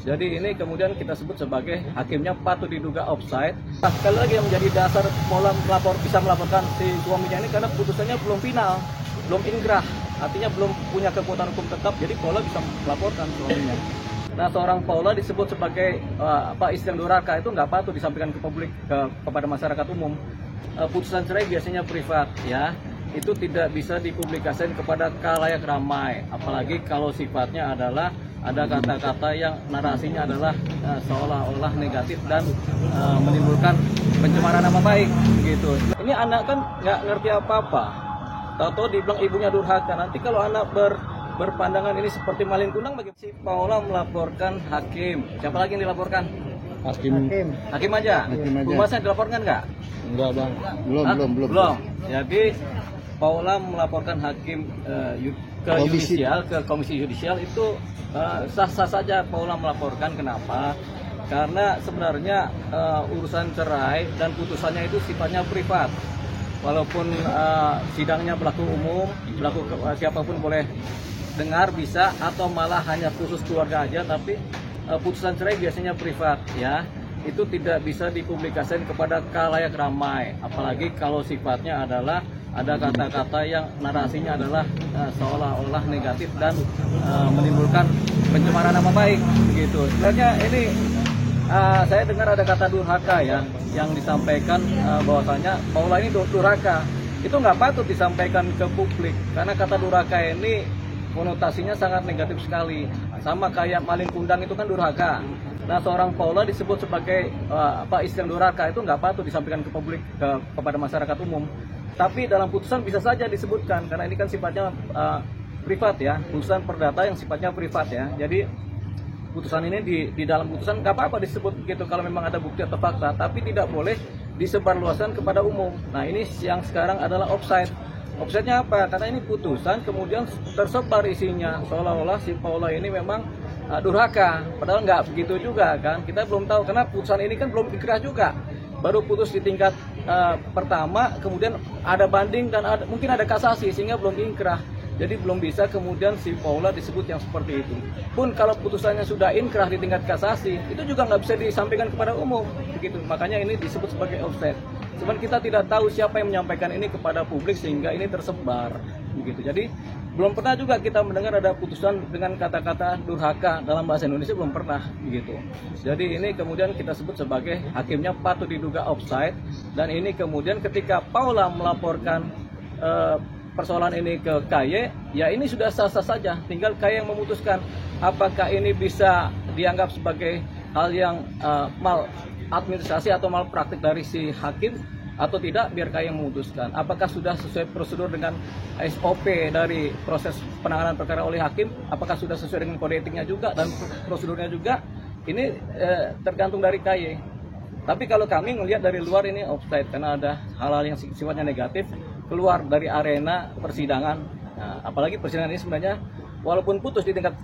Jadi ini kemudian kita sebut sebagai hakimnya patut diduga offside. Nah, sekali lagi yang menjadi dasar pola bisa melaporkan si suaminya ini karena putusannya belum final, belum inkrah, artinya belum punya kekuatan hukum tetap. Jadi Paula bisa melaporkan suaminya. Nah, seorang Paula disebut sebagai istri yang durhaka itu nggak patut disampaikan ke publik, kepada masyarakat umum. Putusan cerai biasanya privat, ya. Itu tidak bisa dipublikasikan kepada khalayak ramai, apalagi kalau sifatnya adalah ada kata-kata yang narasinya adalah seolah-olah negatif dan menimbulkan pencemaran nama baik, gitu. Ini anak kan nggak ngerti apa-apa, tahu-tahu dibilang ibunya durhaka. Nanti kalau anak berpandangan ini seperti malin kundang, bagi si Paula melaporkan hakim. Siapa lagi yang dilaporkan? Hakim aja. Humasnya dilaporkan nggak? Enggak, Bang. Belum. Jadi Paula melaporkan hakim ke komisi yudisial itu sah-sah saja Paula melaporkan. Kenapa? Karena sebenarnya urusan cerai dan putusannya itu sifatnya privat. Walaupun sidangnya berlaku umum, siapapun boleh dengar bisa, atau malah hanya khusus keluarga aja, tapi putusan cerai biasanya privat, ya. Itu tidak bisa dipublikasikan kepada khalayak ramai, apalagi kalau sifatnya adalah ada kata-kata yang narasinya adalah seolah-olah negatif dan menimbulkan pencemaran nama baik, gitu. Sebenarnya ini saya dengar ada kata durhaka, ya, yang disampaikan bahwasanya Paula ini durhaka. Itu nggak patut disampaikan ke publik karena kata durhaka ini konotasinya sangat negatif sekali. Sama kayak malin kundang itu kan durhaka. Nah, seorang Paula disebut sebagai istri yang durhaka itu nggak patut disampaikan ke publik, kepada masyarakat umum. Tapi dalam putusan bisa saja disebutkan karena ini kan sifatnya privat, ya, putusan perdata yang sifatnya privat, ya. Jadi putusan ini di dalam putusan nggak apa-apa disebut begitu kalau memang ada bukti atau fakta, tapi tidak boleh disebarluaskan kepada umum. Nah, ini yang sekarang adalah offside. Offside-nya apa? Karena ini putusan kemudian tersebar isinya seolah-olah si Paula ini memang durhaka, padahal nggak begitu juga kan. Kita belum tahu karena putusan ini kan belum dikerah juga, baru putus di tingkat pertama, kemudian ada banding dan mungkin ada kasasi sehingga belum inkrah. Jadi belum bisa kemudian si Paula disebut yang seperti itu. Pun kalau putusannya sudah inkrah di tingkat kasasi, itu juga nggak bisa disampaikan kepada umum, begitu. Makanya ini disebut sebagai offset. Cuman kita tidak tahu siapa yang menyampaikan ini kepada publik sehingga ini tersebar, begitu. Jadi belum pernah juga kita mendengar ada putusan dengan kata-kata durhaka dalam bahasa Indonesia, belum pernah, begitu. Jadi ini kemudian kita sebut sebagai hakimnya patut diduga offside. Dan ini kemudian ketika Paula melaporkan persoalan ini ke KY, ya ini sudah sah-sah saja. Tinggal KY yang memutuskan apakah ini bisa dianggap sebagai hal yang maladministrasi atau malpraktik dari si hakim atau tidak, biar KY yang memutuskan. Apakah sudah sesuai prosedur dengan SOP dari proses penanganan perkara oleh hakim, apakah sudah sesuai dengan kode etiknya juga dan prosedurnya juga, ini tergantung dari KY. Tapi kalau kami melihat dari luar ini offside karena ada hal-hal yang sifatnya negatif keluar dari arena persidangan. Nah, apalagi persidangan ini sebenarnya walaupun putus di tingkat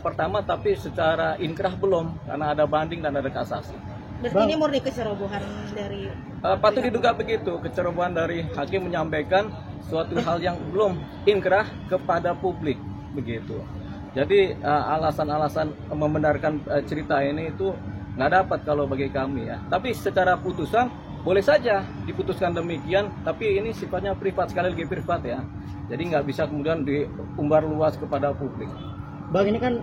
pertama, tapi secara inkrah belum karena ada banding dan ada kasasi. Berarti ini murni kecerobohan dari patut diduga begitu, kecerobohan dari hakim menyampaikan suatu hal yang belum inkrah kepada publik, begitu. Jadi alasan-alasan membenarkan cerita ini itu nggak dapat kalau bagi kami, ya. Tapi secara putusan boleh saja diputuskan demikian, tapi ini sifatnya privat, sekali lagi privat, ya. Jadi nggak bisa kemudian diumbar luas kepada publik. Bang, ini kan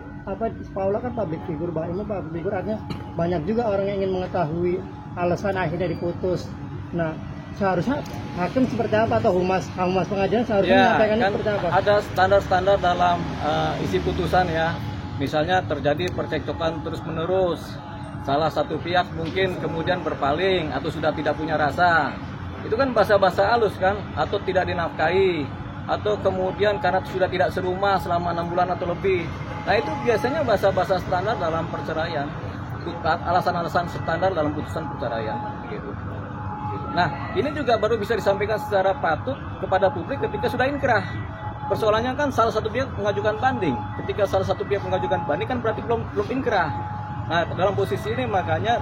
Paula kan public figure, Bang. Ini public figure artinya banyak juga orang yang ingin mengetahui alasan akhirnya diputus. Nah, seharusnya hakim seperti apa atau humas pengadilan seharusnya menyampaikan kan seperti apa? Ada standar-standar dalam isi putusan, ya. Misalnya terjadi percekcokan terus-menerus, salah satu pihak mungkin kemudian berpaling atau sudah tidak punya rasa. Itu kan bahasa-bahasa halus kan, atau tidak dinafkahi, atau kemudian karena sudah tidak serumah selama 6 bulan atau lebih. Nah, itu biasanya bahasa-bahasa standar dalam perceraian, alasan-alasan standar dalam putusan perceraian, gitu. Nah, ini juga baru bisa disampaikan secara patut kepada publik ketika sudah inkrah. Persoalannya kan salah satu pihak mengajukan banding. Ketika salah satu pihak mengajukan banding kan berarti belum inkrah. Nah, dalam posisi ini makanya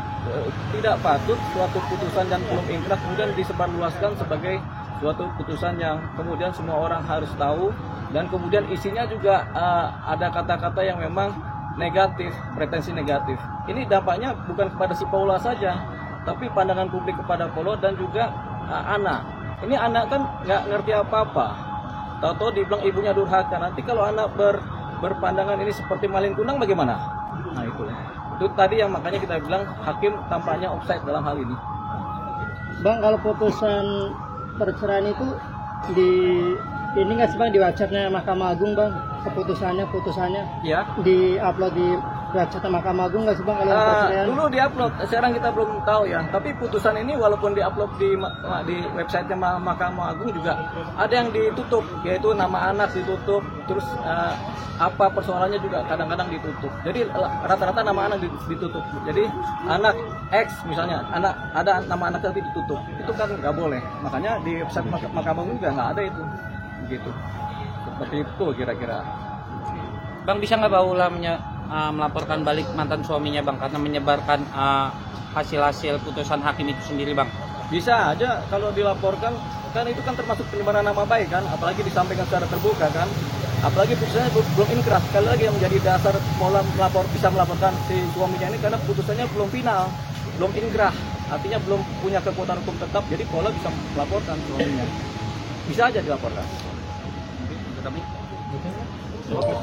tidak patut suatu putusan yang belum inkrah kemudian disebarluaskan sebagai suatu putusan yang kemudian semua orang harus tahu, dan kemudian isinya juga ada kata-kata yang memang negatif, pretensi negatif. Ini dampaknya bukan kepada si Paula saja, tapi pandangan publik kepada Paula dan juga anak. Ini anak kan nggak ngerti apa-apa. Tahu-tahu dibilang ibunya durhaka. Nanti kalau anak berpandangan ini seperti malin kundang bagaimana? Nah itu tadi yang makanya kita bilang hakim tampaknya offside dalam hal ini. Bang, kalau putusan perceraian itu ini nggak sih Bang di websitenya Mahkamah Agung Bang, putusannya Ya. di upload di website Mahkamah Agung nggak sih Bang kalau perceraian? Dulu diupload, sekarang kita belum tahu ya. Tapi putusan ini walaupun diupload di websitenya Mahkamah Agung juga ada yang ditutup, yaitu nama anak ditutup, terus apa persoalannya juga kadang-kadang ditutup. Jadi rata-rata nama anak ditutup. Jadi anak X misalnya, ada nama anak tadi ditutup, itu kan nggak boleh. Makanya di website Mahkamah Agung juga nggak ada itu, begitu. Seperti itu kira-kira. Bang, bisa nggak Paula melaporkan balik mantan suaminya Bang karena menyebarkan hasil-hasil putusan hakim itu sendiri Bang? Bisa aja kalau dilaporkan, kan itu kan termasuk penyebaran nama baik kan, apalagi disampaikan secara terbuka kan. Apalagi putusannya belum inkrah. Sekali lagi yang menjadi dasar Paula bisa melaporkan si suaminya ini karena putusannya belum final, belum inkrah, artinya belum punya kekuatan hukum tetap. Jadi Paula bisa melaporkan suaminya, bisa aja dilaporkan. Kami. Oke.